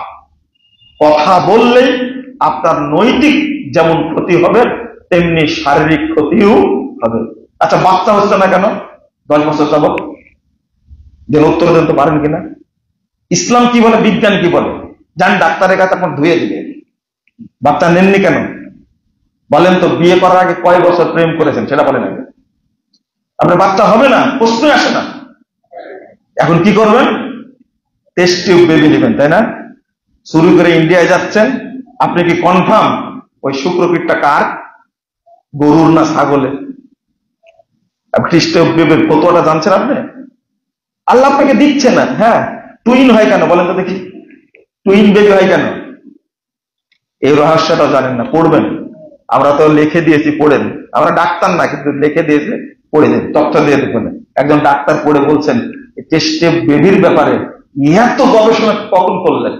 কথা বললেই আপনার নৈতিক যেমন ক্ষতি হবে, তেমনি শারীরিক ক্ষতিও হবে। আচ্ছা, বাচ্চা হচ্ছে না কেন 10 বছর যাবত? যেন উত্তর দিতে পারেন কিনা? ইসলাম কি বলে, বিজ্ঞান কি বলে? যান ডাক্তারের কাছে আপনার ধুয়ে দিবে। বাচ্চা নেননি কেন বলেন তো? বিয়ে করার আগে কয় বছর প্রেম করেছেন সেটা বলেন আগে। আপনার বাচ্চা হবে না, প্রশ্নই আসে না। এখন কি করবেন? টেস্ট টিউব বেবি নেবেন, তাই না? শুরু করে ইন্ডিয়ায় যাচ্ছেন, আপনি কি কনফার্ম ওই শুক্রপিঠটা কার? গরুর না ছাগলের? টেস্ট টিউব বেবির কতটা জানছেন আপনি? আল্লাহ আপনাকে দিচ্ছে না। হ্যাঁ, টুইন হয় কেন বলেন তো দেখি? টুইন বেবি হয় কেন? এই রহস্যটা জানেন না, পড়বেন। আমরা তো লিখে দিয়েছি, পড়েন। আমরা ডাক্তার না, কিন্তু লিখে দিয়েছে, পড়ে দেন, তথ্য দিয়ে দেখবেন। একজন ডাক্তার পড়ে বলছেন টেস্টে বেবির ব্যাপারে এত গবেষণা কখন করলেন?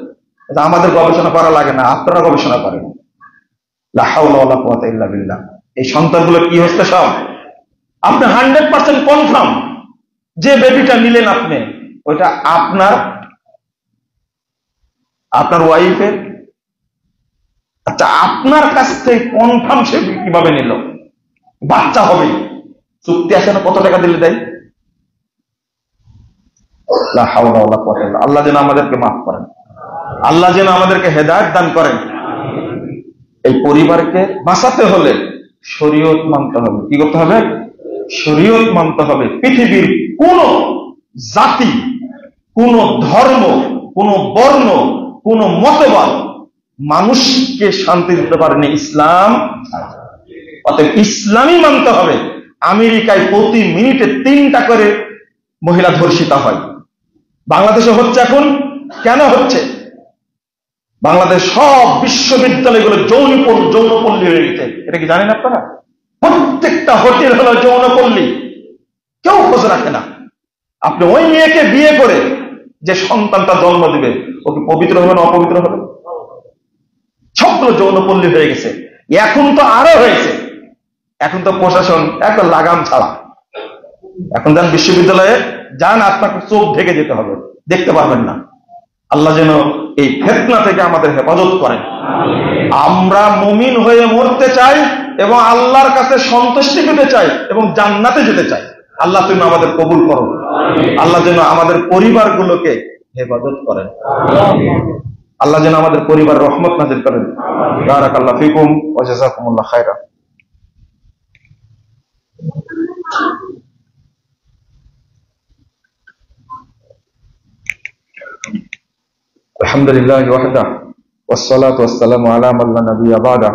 আমাদের গবেষণা করা লাগে না, আপনারা গবেষণা করেন। লা হাওলা ওয়ালা কুওয়াতা ইল্লা বিল্লাহ। এই সন্তানগুলো কি হচ্ছে সব? আপনি 100% কনফার্ম যে বেবিটা নিলেন আপনি, ওইটা আপনার ওয়াইফের। আচ্ছা, আপনার কাছ থেকে কনফার্ম সে কিভাবে নিল? বাচ্চা হবে, চুক্তি আছে না, কত টাকা দিলে দেয়? লা হাওলা ওয়ালা কুওয়াতা ইল্লা। আল্লাহ যেন আমাদেরকে মাফ করেন, আল্লাহ যেন আমাদেরকে হেদায়েত দান করেন। এই পরিবারকে বাঁচাতে হলে শরীয়ত মানতে হবে। কি করতে হবে? শরীয়ত মানতে হবে। পৃথিবীর কোন জাতি, কোন ধর্ম, কোন বর্ণ, কোন মতবাদ মানুষকে শান্তি দিতে পারেনি ইসলাম। অতএব ইসলামই মানতে হবে। আমেরিকায় প্রতি মিনিটে 3টা করে মহিলা ধর্ষিতা হয়। বাংলাদেশে হচ্ছে এখন। কেন হচ্ছে? বাংলাদেশ সব বিশ্ববিদ্যালয়গুলো যৌনপল্লী হয়ে গেছে। এটা কি জানেন আপনারা? প্রত্যেকটা হোটেল হলো যৌনপল্লী, কেউ খোঁজ রাখে না। আপনি ওই মেয়েকে বিয়ে করে যে সন্তানটা জন্ম দিবে ও কি পবিত্র হবে না অপবিত্র হবে? সবগুলো যৌনপল্লী হয়ে গেছে। এখন তো আরো হয়েছে, এখন তো প্রশাসন একটা লাগাম ছাড়া। এখন যান বিশ্ববিদ্যালয়ে যান, আপনাকে চোখ ঢেকে যেতে হবে, দেখতে পারবেন না। আল্লাহ যেন এই ফিতনা থেকে আমাদের হেফাজত করেন। আমরা মুমিন হয়ে মরতে চাই এবং আল্লাহর কাছে সন্তুষ্টি পেতে চাই এবং জান্নাতে যেতে চাই। আল্লাহ তুমি আমাদের কবুল করো। আল্লাহ যেন আমাদের পরিবারগুলোকে হেফাজত করেন। আল্লাহ যেন আমাদের পরিবার রহমত নাজিল করেন। বারাকাল্লাহু ফিকুম ওয়া জাযাকুমুল্লাহ খায়রা। আলহামদুলিল্লাহি ওয়াহদা ওয়াসসালাতু ওয়াসসালামু আলা মান লা নাবিয়্যা বা'দা।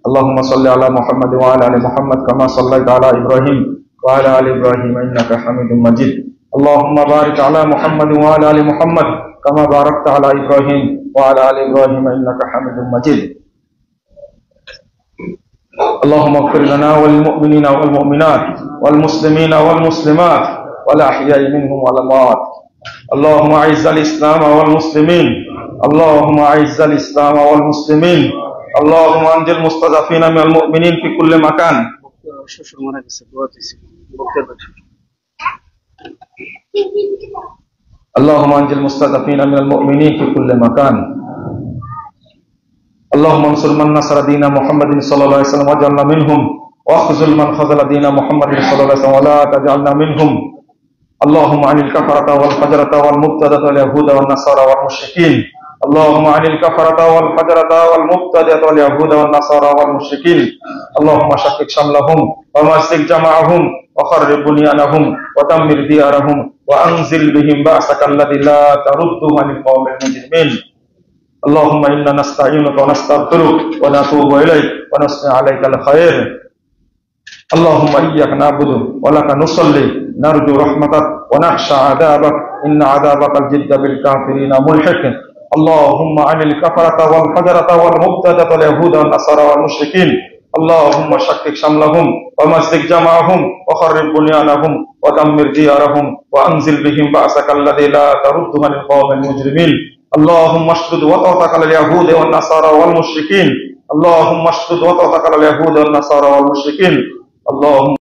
আল্লাহুম্মা সাল্লি আলা মুহাম্মাদ ওয়া আলা আলি মুহাম্মাদ কামা সাল্লাইতা আলা ইব্রাহিম ওয়া আলা আলি ইব্রাহিম ইন্নাকা হামিদুম মাজিদ। আল্লাহুম্মা বারিক আলা মুহাম্মাদ ওয়া আলা আলি মুহাম্মাদ কামা বারাকতা আলা ইব্রাহিম ওয়া আলা আলি ইব্রাহিম ইন্নাকা হামিদুম মাজিদ। اللهم اغفر لنا وللمؤمنين والمؤمنات والمسلمين والمسلمات والأحياء منهم والأموات. اللهم أعز الإسلام والمسلمين. اللهم أعز الإسلام والمسلمين. اللهم أنجِ المستضعفين من المؤمنين في كل مكان. اللهم أنجِ المستضعفين من المؤمنين في كل مكان. اللهم انصر من نصر دين محمد صلى الله عليه وسلم واجعلنا منهم واخذل من خذل دين محمد صلى الله عليه وسلم ولا تجعلنا منهم. اللهم عن الكفرة والفجرة والمبتدة واليهود والنصارى والمشركين. اللهم عن الكفرة والفجرة والمبتدة واليهود والنصارى والمشركين. اللهم شقق شملهم ومزق جمعهم وخرب بنيانهم ودمر ديارهم وانزل بهم بأسك الذي لا ترده عن القوم المجرمين. اللهم إنا نستعينك ونستغفرك ونتوب إليك ونثني عليك الخير. اللهم إياك نعبد ولك نصلي نرجو رحمتك ونخشى عذابك إن عذابك الجد بالكافرين ملحق. اللهم عن الكفرة والفجرة والمبتدة واليهود والنصارى والمشركين. اللهم شقق شملهم ومزق جمعهم وخرب بنيانهم ودمر ديارهم وأنزل بهم بأسك الذي لا ترد عن القوم المجرمين. اللهم اشدد وطأتك على اليهود والنصارى والمشركين. اللهم اشدد وطأتك على اليهود والنصارى والمشركين. اللهم